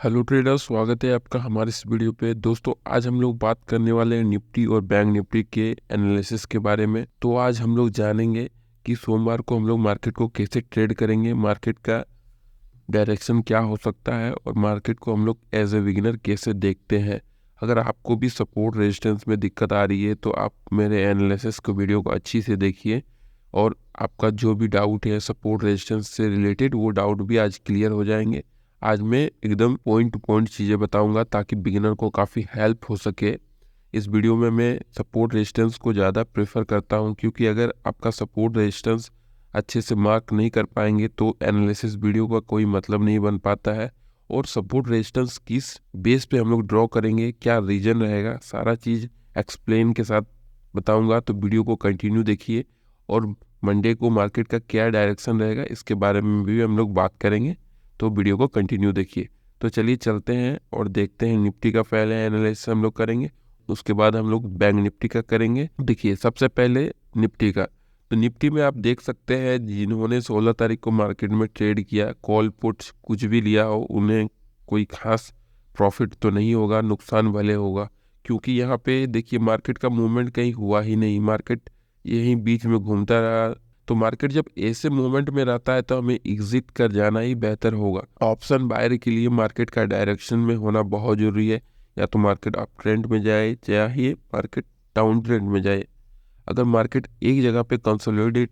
Hello traders, स्वागत है आपका हमारे इस वीडियो पे। दोस्तों, आज हम लोग बात करने वाले हैं निफ्टी और बैंक निफ्टी के एनालिसिस के बारे में। तो आज हम लोग जानेंगे कि सोमवार को हम लोग मार्केट को कैसे ट्रेड करेंगे, मार्केट का डायरेक्शन क्या हो सकता है और मार्केट को हम लोग एज ए बिगिनर कैसे देखते हैं। अगर आपको भी सपोर्ट रेजिस्टेंस में दिक्कत आ रही है तो आप मेरे एनालिसिस को वीडियो को अच्छी से देखिए और आपका जो भी डाउट है सपोर्ट रेजिस्टेंस से रिलेटेड वो डाउट भी आज क्लियर हो जाएंगे। आज मैं एकदम पॉइंट टू पॉइंट चीज़ें बताऊंगा ताकि बिगिनर को काफ़ी हेल्प हो सके। इस वीडियो में मैं सपोर्ट रेजिस्टेंस को ज़्यादा प्रेफर करता हूं, क्योंकि अगर आपका सपोर्ट रेजिस्टेंस अच्छे से मार्क नहीं कर पाएंगे तो एनालिसिस वीडियो का कोई मतलब नहीं बन पाता है। और सपोर्ट रेजिस्टेंस किस बेस पे हम लोग ड्रॉ करेंगे, क्या रीजन रहेगा, सारा चीज़ एक्सप्लेन के साथ बताऊंगा। तो वीडियो को कंटिन्यू देखिए और मंडे को मार्केट का क्या डायरेक्शन रहेगा इसके बारे में भी हम लोग बात करेंगे। तो वीडियो को कंटिन्यू देखिए। तो चलिए चलते हैं और देखते हैं। निफ्टी का पहले एनालिसिस हम लोग करेंगे, उसके बाद हम लोग बैंक निफ्टी का करेंगे। देखिए, सबसे पहले निफ्टी का। तो निफ्टी में आप देख सकते हैं जिन्होंने 16 तारीख को मार्केट में ट्रेड किया, कॉल पुट्स कुछ भी लिया हो, उन्हें कोई खास प्रॉफिट तो नहीं होगा, नुकसान भले होगा। क्योंकि यहाँ पे देखिए मार्केट का मूवमेंट कहीं हुआ ही नहीं, मार्केट यहीं बीच में घूमता रहा। तो मार्केट जब ऐसे मूवमेंट में रहता है तो हमें एग्जिट कर जाना ही बेहतर होगा। ऑप्शन बायर के लिए मार्केट का डायरेक्शन में होना बहुत जरूरी है। या तो मार्केट अप ट्रेंड में जाए चाहे मार्केट डाउन ट्रेंड में जाए। अगर मार्केट एक जगह पे कंसोलिडेट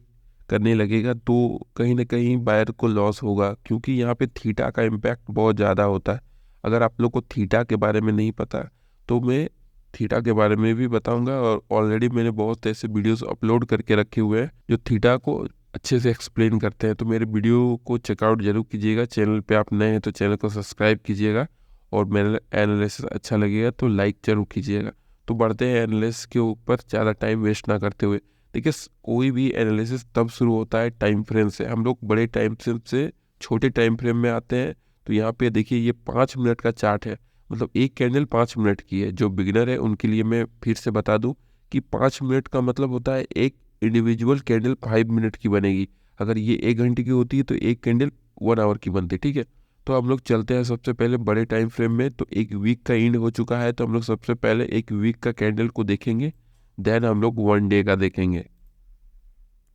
करने लगेगा तो कहीं ना कहीं बायर को लॉस होगा, क्योंकि यहाँ पे थीटा का इम्पैक्ट बहुत ज़्यादा होता है। अगर आप लोग को थीटा के बारे में नहीं पता तो मैं थीटा के बारे में भी बताऊंगा, और ऑलरेडी मैंने बहुत ऐसे वीडियोस अपलोड करके रखे हुए हैं जो थीटा को अच्छे से एक्सप्लेन करते हैं। तो मेरे वीडियो को चेकआउट जरूर कीजिएगा। चैनल पे आप नए हैं तो चैनल को सब्सक्राइब कीजिएगा और मेरा एनालिसिस अच्छा लगेगा तो लाइक जरूर कीजिएगा। तो बढ़ते हैं एनालिसिस के ऊपर, ज़्यादा टाइम वेस्ट ना करते हुए। देखिए, कोई भी एनालिसिस तब शुरू होता है टाइम फ्रेम से। हम लोग बड़े टाइम फ्रेम से छोटे टाइम फ्रेम में आते हैं। तो यहाँ पे देखिए ये 5 मिनट का चार्ट है, मतलब एक कैंडल 5 मिनट की है। जो बिगिनर है उनके लिए मैं फिर से बता दूं कि 5 मिनट का मतलब होता है एक इंडिविजुअल कैंडल 5 मिनट की बनेगी। अगर ये 1 घंटे की होती है तो एक कैंडल 1 आवर की बनती है। ठीक है, तो हम लोग चलते हैं सबसे पहले बड़े टाइम फ्रेम में। तो एक वीक का एंड हो चुका है तो हम लोग सबसे पहले एक वीक का कैंडल को देखेंगे, देन हम लोग 1 डे का देखेंगे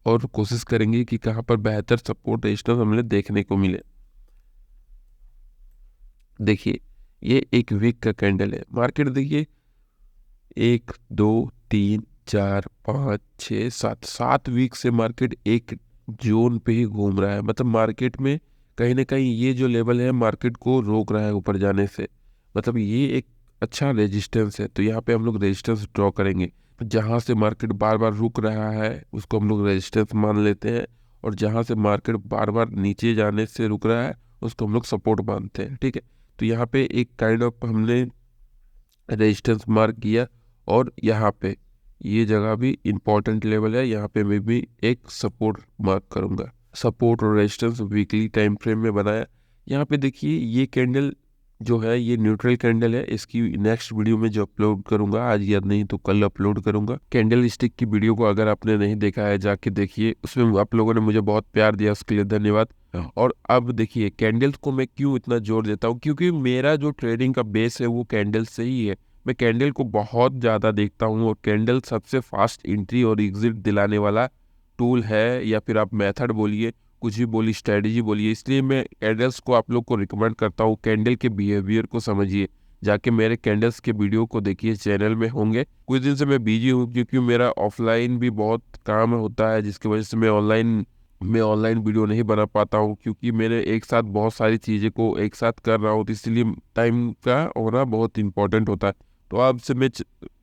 और कोशिश करेंगे कि कहाँ पर बेहतर सपोर्ट रेजिस्टेंस हमें देखने को मिले। देखिए, ये एक वीक का कैंडल है। मार्केट देखिए 1 2 3 4 5 6 7 7 वीक से मार्केट एक जोन पे ही घूम रहा है। मतलब मार्केट में कहीं ना कहीं ये जो लेवल है मार्केट को रोक रहा है ऊपर जाने से। मतलब ये एक अच्छा रेजिस्टेंस है। तो यहाँ पे हम लोग रेजिस्टेंस ड्रॉ करेंगे। जहाँ से मार्केट बार बार रुक रहा है उसको हम लोग रेजिस्टेंस मान लेते हैं, और जहाँ से मार्केट बार बार नीचे जाने से रुक रहा है उसको हम लोग सपोर्ट मानते हैं। ठीक है, तो यहाँ पे एक काइंड ऑफ हमने रेजिस्टेंस मार्क किया, और यहाँ पे ये जगह भी इम्पोर्टेंट लेवल है, यहाँ पे मैं भी एक सपोर्ट मार्क करूँगा। सपोर्ट और रेजिस्टेंस वीकली टाइम फ्रेम में बनाया। यहाँ पे देखिए ये कैंडल जो है ये न्यूट्रल कैंडल है। इसकी नेक्स्ट वीडियो में जो अपलोड करूंगा, आज या नहीं तो कल अपलोड करूंगा। कैंडल स्टिक की वीडियो को अगर आपने नहीं देखा है जाके देखिए, उसमें आप लोगों ने मुझे बहुत प्यार दिया, उसके लिए धन्यवाद। और अब देखिए कैंडल्स को मैं क्यों इतना जोर देता हूँ, क्योंकि मेरा जो ट्रेडिंग का बेस है वो कैंडल से ही है। मैं कैंडल को बहुत ज़्यादा देखता हूँ, और कैंडल सबसे फास्ट एंट्री और एग्जिट दिलाने वाला टूल है, या फिर आप मेथड बोलिए, कुछ भी बोलिए, स्ट्रेटजी बोलिए। इसलिए मैं कैंडल्स को आप लोग को रिकमेंड करता हूँ। कैंडल के बिहेवियर को समझिए, जाके मेरे कैंडल्स के वीडियो को देखिए, चैनल में होंगे। कुछ दिन से मैं बिजी हूँ क्योंकि मेरा ऑफलाइन भी बहुत काम होता है, जिसकी वजह से मैं ऑनलाइन वीडियो नहीं बना पाता हूँ, क्योंकि मैंने एक साथ बहुत सारी चीज़ें को एक साथ कर रहा हूँ। तो इसलिए टाइम का होना बहुत इंपॉर्टेंट होता है। तो आपसे मैं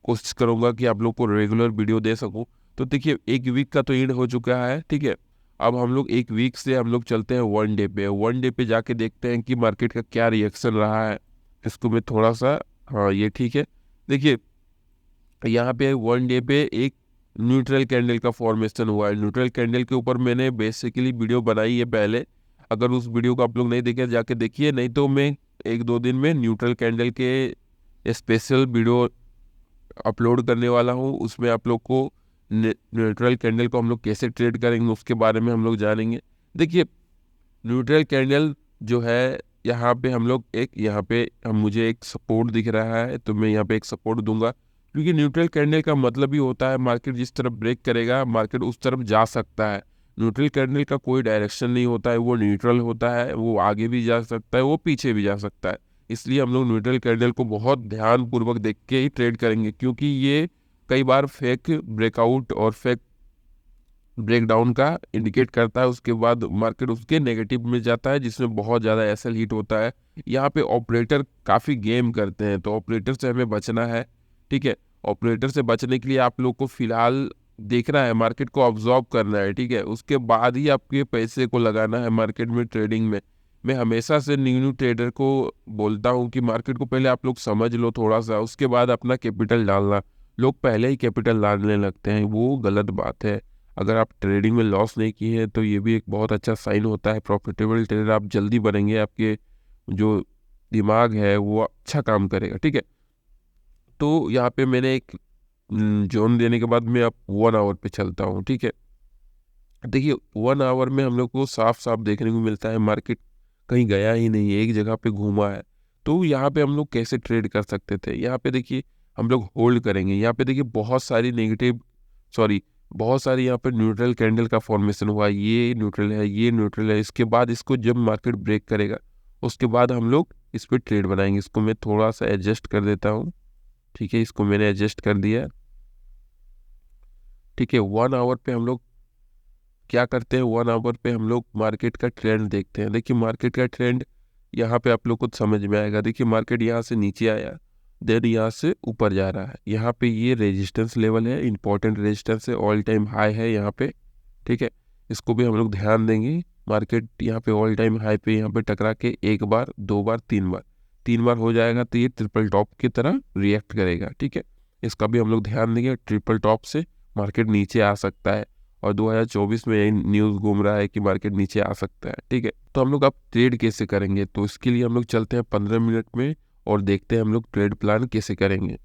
कोशिश करूँगा कि आप लोग को रेगुलर वीडियो दे सकूँ। तो देखिए एक वीक का तो एंड हो चुका है। ठीक है, अब हम लोग एक वीक से हम लोग चलते हैं 1 डे पे। 1 डे पे जाके देखते हैं कि मार्केट का क्या रिएक्शन रहा है। इसको मैं थोड़ा सा, हाँ ये ठीक है। देखिए यहाँ पे 1 डे पे एक न्यूट्रल कैंडल का फॉर्मेशन हुआ है। न्यूट्रल कैंडल के ऊपर मैंने बेसिकली वीडियो बनाई है पहले। अगर उस वीडियो को आप लोग नहीं देखे जाके देखिए, नहीं तो मैं 1 2 दिन में न्यूट्रल कैंडल के स्पेशल वीडियो अपलोड करने वाला हूँ। उसमें आप लोग को न्यूट्रल कैंडल को हम लोग कैसे ट्रेड करेंगे उसके बारे में हम लोग जानेंगे। देखिए न्यूट्रल कैंडल जो है यहाँ पे हम लोग यहाँ पे मुझे एक सपोर्ट दिख रहा है, तो मैं यहाँ पे एक सपोर्ट दूंगा, क्योंकि न्यूट्रल कैंडल का मतलब ही होता है मार्केट जिस तरफ ब्रेक करेगा मार्केट उस तरफ जा सकता है। न्यूट्रल कैंडल का कोई डायरेक्शन नहीं होता है, वो न्यूट्रल होता है, वो आगे भी जा सकता है, वो पीछे भी जा सकता है। इसलिए हम लोग न्यूट्रल कैंडल को बहुत ध्यानपूर्वक देख के ही ट्रेड करेंगे, क्योंकि ये कई बार फेक ब्रेकआउट और फेक ब्रेकडाउन का इंडिकेट करता है। उसके बाद मार्केट उसके नेगेटिव में जाता है, जिसमें बहुत ज़्यादा एसएल हिट होता है। यहाँ पे ऑपरेटर काफ़ी गेम करते हैं, तो ऑपरेटर से हमें बचना है। ठीक है, ऑपरेटर से बचने के लिए आप लोग को फिलहाल देखना है, मार्केट को ऑब्जॉर्व करना है। ठीक है, उसके बाद ही आपके पैसे को लगाना है मार्केट में, ट्रेडिंग में। मैं हमेशा से न्यू ट्रेडर को बोलता हूँ कि मार्केट को पहले आप लोग समझ लो थोड़ा सा, उसके बाद अपना कैपिटल डालना। लोग पहले ही कैपिटल डालने लगते हैं, वो गलत बात है। अगर आप ट्रेडिंग में लॉस नहीं किए हैं तो ये भी एक बहुत अच्छा साइन होता है। प्रॉफिटेबल ट्रेडर आप जल्दी बनेंगे, आपके जो दिमाग है वो अच्छा काम करेगा। ठीक है, तो यहाँ पे मैंने एक जोन देने के बाद मैं अब 1 आवर पे चलता हूँ। ठीक है, देखिए 1 आवर में हम लोग को साफ साफ देखने को मिलता है मार्केट कहीं गया ही नहीं है, एक जगह पे घूमा है। तो यहाँ पे हम लोग कैसे ट्रेड कर सकते थे, यहाँ पे देखिए हम लोग होल्ड करेंगे। यहाँ पे देखिए बहुत सारी यहाँ पे न्यूट्रल कैंडल का फॉर्मेशन हुआ, ये न्यूट्रल है, ये न्यूट्रल है। इसके बाद इसको जब मार्केट ब्रेक करेगा उसके बाद हम लोग इस पर ट्रेड बनाएंगे। इसको मैं थोड़ा सा एडजस्ट कर देता हूँ। ठीक है, इसको मैंने एडजस्ट कर दिया। ठीक है, 1 आवर पे हम लोग क्या करते हैं, 1 आवर पे हम लोग मार्केट का ट्रेंड देखते हैं। देखिए मार्केट का ट्रेंड यहाँ पे आप लोग को समझ में आएगा। देखिए मार्केट यहाँ से नीचे आया, देन यहाँ से ऊपर जा रहा है। यहाँ पे ये रेजिस्टेंस लेवल है, इंपॉर्टेंट रेजिस्टेंस है, ऑल टाइम हाई है यहाँ पे। ठीक है, इसको भी हम लोग ध्यान देंगे। मार्केट यहाँ पे ऑल टाइम हाई पे यहाँ पे टकरा के 1 बार 2 बार 3 बार हो जाएगा तो ये ट्रिपल टॉप की तरह रिएक्ट करेगा। ठीक है, इसका भी हम लोग ध्यान देंगे। ट्रिपल टॉप से मार्केट नीचे आ सकता है, और 2024 में यही न्यूज़ घूम रहा है कि मार्केट नीचे आ सकता है। ठीक है, तो हम लोग अब ट्रेड कैसे करेंगे, तो इसके लिए हम लोग चलते हैं 15 मिनट में और देखते हैं हम लोग ट्रेड प्लान कैसे करेंगे।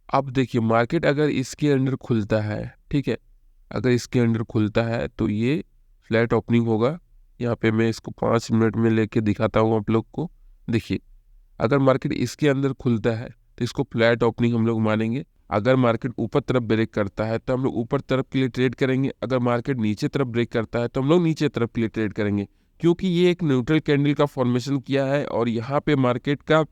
अब देखिए मार्केट अगर इसके अंडर खुलता है, ठीक है, अगर इसके अंडर खुलता है तो ये फ्लैट ओपनिंग होगा। यहाँ पे मैं इसको 5 मिनट में लेके दिखाता हूँ आप लोग को। देखिए अगर मार्केट इसके अंदर खुलता है तो इसको फ्लैट ओपनिंग हम लोग मानेंगे। अगर मार्केट ऊपर तरफ ब्रेक करता है तो हम लोग ऊपर तरफ के लिए ट्रेड करेंगे। अगर मार्केट नीचे तरफ ब्रेक करता है तो हम लोग नीचे तरफ के लिए ट्रेड करेंगे, क्योंकि ये एक न्यूट्रल कैंडल का फॉर्मेशन किया है और यहाँ पे मार्केट का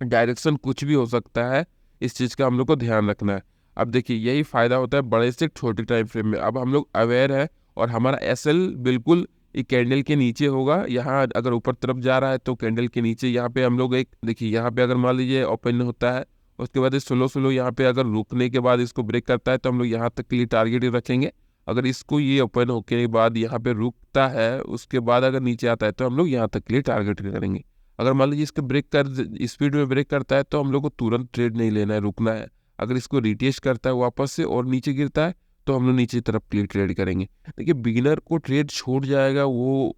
डायरेक्शन कुछ भी हो सकता है। इस चीज़ का हम लोग को ध्यान रखना है। अब देखिए यही फायदा होता है बड़े से छोटे टाइम फ्रेम में। अब हम लोग अवेयर है और हमारा एसएल बिल्कुल एक कैंडल के नीचे होगा। यहाँ अगर ऊपर तरफ जा रहा है तो कैंडल के नीचे यहाँ पे हम लोग एक देखिए यहाँ पे अगर मान लीजिए ओपन होता है, उसके बाद स्लो यहाँ पे अगर रुकने के बाद इसको ब्रेक करता है तो हम लोग यहाँ तक के लिए टारगेट रखेंगे। अगर इसको ये ओपन होने के बाद यहाँ पे रुकता है उसके बाद अगर नीचे आता है तो हम लोग यहाँ तक के लिए टारगेट करेंगे। अगर मान लीजिए इसके ब्रेक कर स्पीड में ब्रेक करता है तो हम लोग को तुरंत ट्रेड नहीं लेना है, रुकना है। अगर इसको रिटेस्ट करता है वापस से और नीचे गिरता है तो हम लोग नीचे तरफ के लिए ट्रेड करेंगे। देखिए बिगिनर को ट्रेड छूट जाएगा वो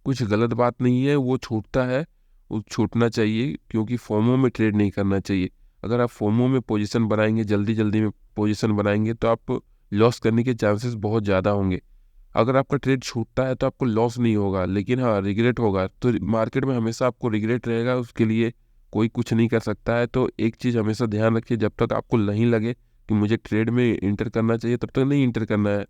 कुछ गलत बात नहीं है, वो छूटता है, वो छूटना चाहिए, क्योंकि फोमो में ट्रेड नहीं करना चाहिए। अगर आप फोमो में पोजीशन बनाएंगे, जल्दी जल्दी में पोजीशन बनाएंगे तो आप लॉस करने के चांसेस बहुत ज़्यादा होंगे। अगर आपका ट्रेड छूटता है तो आपको लॉस नहीं होगा, लेकिन हाँ रिग्रेट होगा। तो मार्केट में हमेशा आपको रिग्रेट रहेगा, उसके लिए कोई कुछ नहीं कर सकता है। तो एक चीज़ हमेशा ध्यान रखिए, जब तक आपको नहीं लगे कि मुझे ट्रेड में इंटर करना चाहिए तब तक नहीं इंटर करना है।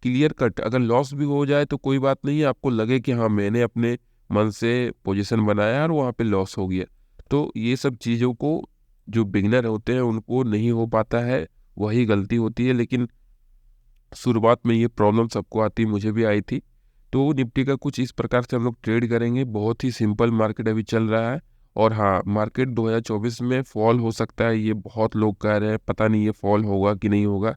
क्लियर कट, अगर लॉस भी हो जाए तो कोई बात नहीं है, आपको लगे कि हाँ मैंने अपने मन से पोजीशन बनाया और वहाँ पे लॉस हो गया। तो ये सब चीज़ों को जो बिगनर होते हैं उनको नहीं हो पाता है, वही गलती होती है। लेकिन शुरुआत में ये प्रॉब्लम सबको आती, मुझे भी आई थी। तो निफ्टी का कुछ इस प्रकार से हम लोग ट्रेड करेंगे। बहुत ही सिंपल मार्केट अभी चल रहा है। और हाँ मार्केट 2024 में फॉल हो सकता है, ये बहुत लोग कह रहे हैं, पता नहीं ये फॉल होगा कि नहीं होगा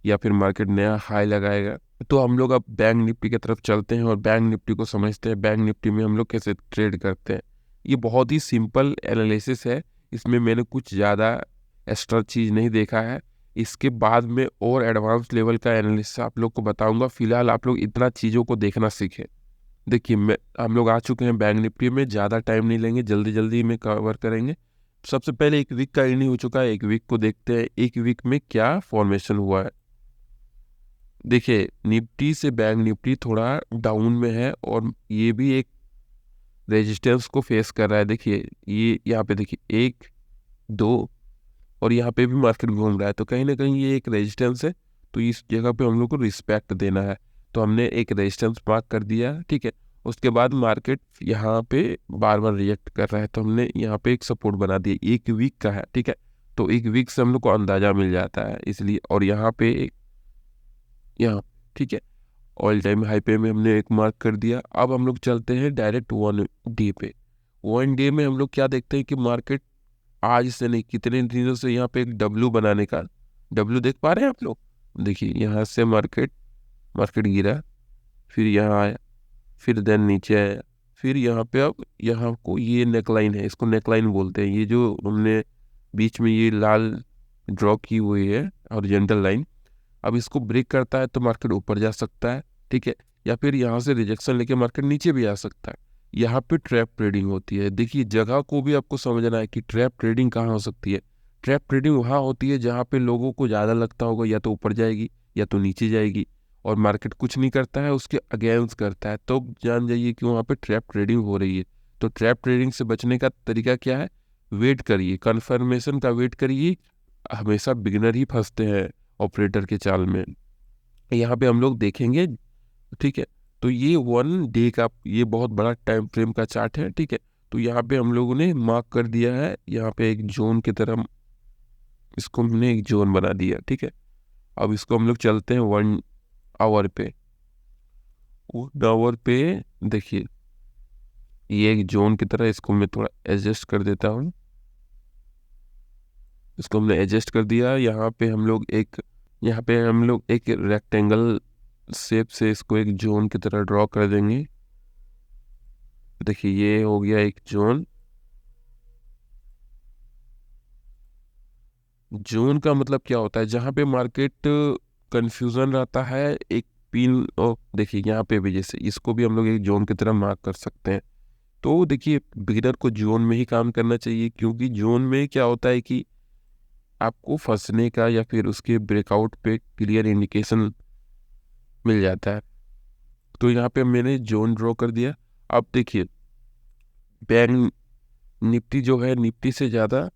या फिर मार्केट नया हाई लगाएगा। तो हम लोग अब बैंक निफ्टी की तरफ चलते हैं और बैंक निफ्टी को समझते हैं। बैंक निफ्टी में हम लोग कैसे ट्रेड करते हैं, ये बहुत ही सिंपल एनालिसिस है, इसमें मैंने कुछ ज़्यादा एक्स्ट्रा चीज़ नहीं देखा है। इसके बाद में और एडवांस लेवल का एनालिसिस आप लोग को बताऊंगा। फिलहाल आप लोग इतना चीज़ों को देखना सीखें। देखिए हम लोग आ चुके हैं बैंक निफ्टी में, ज़्यादा टाइम नहीं लेंगे, जल्दी जल्दी में कवर करेंगे। सबसे पहले एक वीक का एंडिंग हो चुका है, एक वीक को देखते हैं एक वीक में क्या फॉर्मेशन हुआ है। देखिए निफ्टी से बैंक निफ्टी थोड़ा डाउन में है और ये भी एक रेजिस्टेंस को फेस कर रहा है। देखिए ये यहाँ पे देखिए 1 2 और यहाँ पे भी मार्केट घूम रहा है, तो कहीं ना कहीं ये एक रेजिस्टेंस है। तो इस जगह पे हम लोग को रिस्पेक्ट देना है, तो हमने एक रेजिस्टेंस मार्क कर दिया, ठीक है। उसके बाद मार्केट यहाँ पे बार बार रिएक्ट कर रहा है, तो हमने यहाँ पे एक सपोर्ट बना दिया, 1 वीक का है, ठीक है। तो 1 वीक से हम लोग को अंदाजा मिल जाता है इसलिए। और यहाँ पे यहाँ, ठीक है, ऑल टाइम हाई पे में हमने एक मार्क कर दिया। अब हम लोग चलते हैं डायरेक्ट 1 डे पे। 1 डे में हम लोग क्या देखते हैं कि मार्केट आज से नहीं, कितने दिनों से यहाँ पे एक डब्लू बनाने का, डब्लू देख पा रहे हैं आप लोग। देखिए यहाँ से मार्केट मार्केट गिरा, फिर यहाँ आया, फिर देन नीचे आया, फिर यहाँ पे अब यहाँ को ये नेकलाइन है, इसको नेकलाइन बोलते हैं। ये जो हमने बीच में ये लाल ड्रॉ की हुई है हॉरिजॉन्टल लाइन, अब इसको ब्रेक करता है तो मार्केट ऊपर जा सकता है, ठीक है, या फिर यहाँ से रिजेक्शन लेके मार्केट नीचे भी आ सकता है। यहाँ पे ट्रैप ट्रेडिंग होती है। देखिए जगह को भी आपको समझना है कि ट्रैप ट्रेडिंग कहाँ हो सकती है। ट्रैप ट्रेडिंग वहाँ होती है जहाँ पे लोगों को ज़्यादा लगता होगा या तो ऊपर जाएगी या तो नीचे जाएगी, और मार्केट कुछ नहीं करता है, उसके अगेंस्ट करता है, तो जान जाइए कि वहाँ पे ट्रैप ट्रेडिंग हो रही है। तो ट्रैप ट्रेडिंग से बचने का तरीका क्या है, वेट करिए, कन्फर्मेशन का वेट करिए। हमेशा बिगिनर ही फंसते हैं ऑपरेटर के चाल में। यहाँ पे हम लोग देखेंगे, ठीक है। तो ये 1 डे का ये बहुत बड़ा टाइम फ्रेम का चार्ट है, ठीक है। तो यहाँ पे हम लोगों ने मार्क कर दिया है, यहाँ पे एक जोन की तरह इसको हमने एक जोन बना दिया, ठीक है। अब इसको हम लोग चलते हैं 1 आवर पे। 1 आवर पे देखिए ये एक जोन की तरह, इसको मैं थोड़ा एडजस्ट कर देता हूँ। इसको हमने एडजस्ट कर दिया। यहाँ पे हम लोग एक रेक्टेंगल शेप से इसको एक जोन की तरह ड्रॉ कर देंगे। देखिए ये हो गया एक जोन। जोन का मतलब क्या होता है, जहाँ पे मार्केट कंफ्यूजन रहता है, एक पिन। और देखिए यहाँ पे भी जैसे इसको भी हम लोग एक जोन की तरह मार्क कर सकते हैं। तो देखिए बिगिनर को जोन में ही काम करना चाहिए, क्योंकि जोन में क्या होता है कि आपको फंसने का या फिर उसके ब्रेकआउट पे क्लियर इंडिकेशन मिल जाता है। तो यहाँ पे मैंने जोन ड्रॉ कर दिया। अब देखिए बैंक निफ्टी जो है निफ्टी से ज़्यादा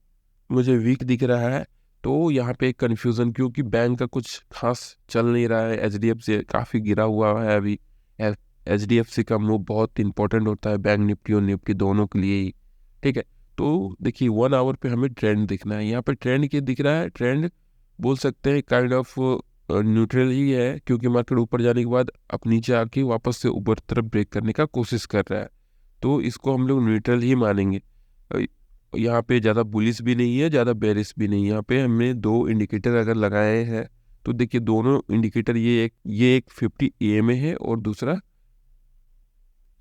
मुझे वीक दिख रहा है, तो यहाँ पे एक कन्फ्यूज़न, क्योंकि बैंक का कुछ खास चल नहीं रहा है। एचडीएफसी काफ़ी गिरा हुआ है अभी। एचडीएफसी का मूव बहुत इंपॉर्टेंट होता है बैंक निफ्टी और निफ्टी दोनों के लिए ही, ठीक है। तो देखिए 1 आवर पे हमें ट्रेंड दिखना है। यहाँ पे ट्रेंड क्या दिख रहा है, ट्रेंड बोल सकते हैं काइंड ऑफ न्यूट्रल ही है, क्योंकि मार्केट ऊपर जाने के बाद अब नीचे आके वापस से ऊपर तरफ ब्रेक करने का कोशिश कर रहा है, तो इसको हम लोग न्यूट्रल ही मानेंगे। यहाँ पे ज़्यादा बुलिश भी नहीं है, ज़्यादा बेरिश भी नहीं है। यहाँ पे हमने 2 इंडिकेटर अगर लगाए हैं, तो देखिए दोनों इंडिकेटर ये एक 50 EMA है और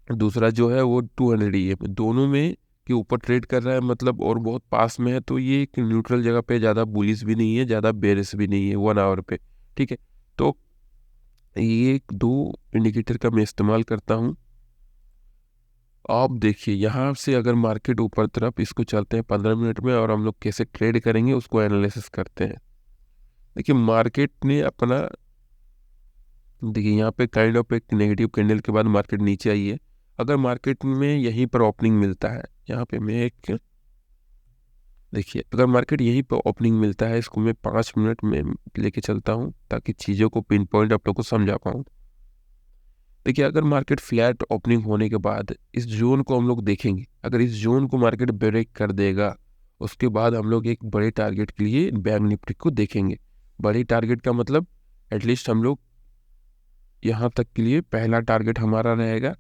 दूसरा जो है वो 200 EMA, दोनों में के ऊपर ट्रेड कर रहा है मतलब, और बहुत पास में है। तो ये एक न्यूट्रल जगह पे, ज़्यादा बुलिश भी नहीं है, ज़्यादा बेरिश भी नहीं है 1 आवर पे, ठीक है। तो ये 2 इंडिकेटर का मैं इस्तेमाल करता हूँ। आप देखिए यहाँ से अगर मार्केट ऊपर तरफ, इसको चलते हैं 15 मिनट में और हम लोग कैसे ट्रेड करेंगे उसको एनालिसिस करते हैं। देखिए मार्केट ने अपना, देखिए यहाँ पे काइंड ऑफ एक नेगेटिव कैंडल के बाद मार्केट नीचे आई है। अगर मार्केट में यहीं पर ओपनिंग मिलता है, यहाँ पे मैं एक, देखिए अगर मार्केट यहीं पर ओपनिंग मिलता है, इसको मैं 5 मिनट में लेके चलता हूँ ताकि चीज़ों को पिन पॉइंट आप लोग को समझा पाऊँ। देखिए अगर मार्केट फ्लैट ओपनिंग होने के बाद इस जोन को हम लोग देखेंगे, अगर इस जोन को मार्केट ब्रेक कर देगा, उसके बाद हम लोग एक बड़े टारगेट के लिए बैंक निफ्टी को देखेंगे। बड़े टारगेट का मतलब एटलीस्ट हम लोग यहाँ तक के लिए पहला टारगेट हमारा रहेगा,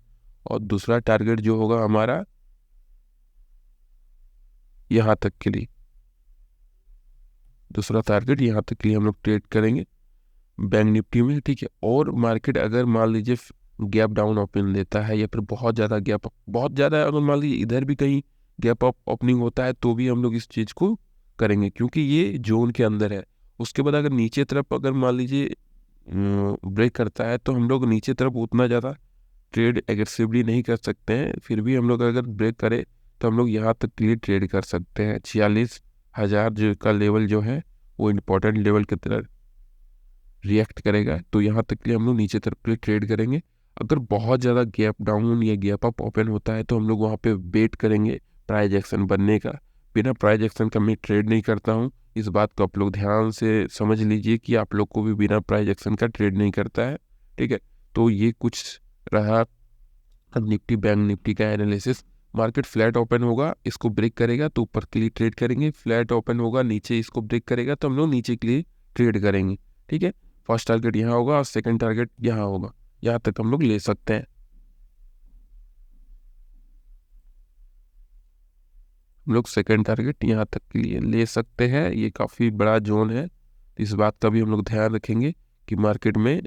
और दूसरा टारगेट जो होगा हमारा यहाँ तक के लिए, दूसरा टारगेट यहाँ तक के लिए हम लोग ट्रेड करेंगे बैंक निफ्टी में, ठीक है। और मार्केट अगर मान लीजिए गैप डाउन ओपन देता है, या फिर बहुत ज़्यादा अगर मान लीजिए इधर भी कहीं गैप अप ओपनिंग होता है, तो भी हम लोग इस चीज़ को करेंगे, क्योंकि ये जोन के अंदर है। उसके बाद अगर नीचे तरफ अगर मान लीजिए ब्रेक करता है, तो हम लोग नीचे तरफ उतना ज़्यादा ट्रेड एग्रेसिवली नहीं कर सकते हैं। फिर भी हम लोग अगर ब्रेक करें तो हम लोग यहाँ तक के लिए ट्रेड कर सकते हैं। 46,000 जो का लेवल जो है वो इम्पोर्टेंट लेवल की तरह रिएक्ट करेगा, तो यहाँ तक के लिए हम लोग नीचे तरफ के लिए ट्रेड करेंगे। अगर बहुत ज़्यादा गैप डाउन या गैप अप ओपन होता है तो हम लोग वहाँ पे वेट करेंगे प्राइस एक्शन बनने का। बिना प्राइस एक्शन का मैं ट्रेड नहीं करता हूँ। इस बात को आप लोग ध्यान से समझ लीजिए कि आप लोग को भी बिना प्राइस एक्शन का ट्रेड नहीं करता है, ठीक है। तो ये कुछ रहा निफ्टी बैंक निफ्टी का एनालिसिस। मार्केट फ्लैट ओपन होगा, इसको ब्रेक करेगा तो ऊपर के लिए ट्रेड करेंगे, फ्लैट ओपन होगा नीचे इसको ब्रेक करेगा तो हम लोग नीचे के लिए ट्रेड करेंगे, ठीक है। फर्स्ट टारगेट यहाँ होगा और सेकंड टारगेट यहाँ होगा, यहाँ तक हम लोग ले सकते हैं। हम लोग सेकंड टारगेट यहाँ तक के लिए ले सकते हैं, ये काफ़ी बड़ा जोन है। इस बात का भी हम लोग ध्यान रखेंगे कि मार्केट में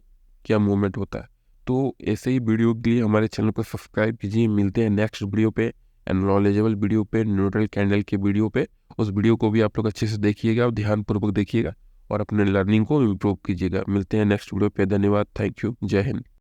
क्या मूवमेंट होता है। तो ऐसे ही वीडियो के लिए हमारे चैनल को सब्सक्राइब कीजिए। मिलते हैं नेक्स्ट वीडियो पे, नॉलेजेबल वीडियो पे, न्यूट्रल कैंडल के वीडियो पे। उस वीडियो को भी आप लोग अच्छे से देखिएगा और ध्यानपूर्वक देखिएगा और अपने लर्निंग को इम्प्रूव कीजिएगा। मिलते हैं नेक्स्ट वीडियो पे। धन्यवाद, थैंक यू, जय हिंद।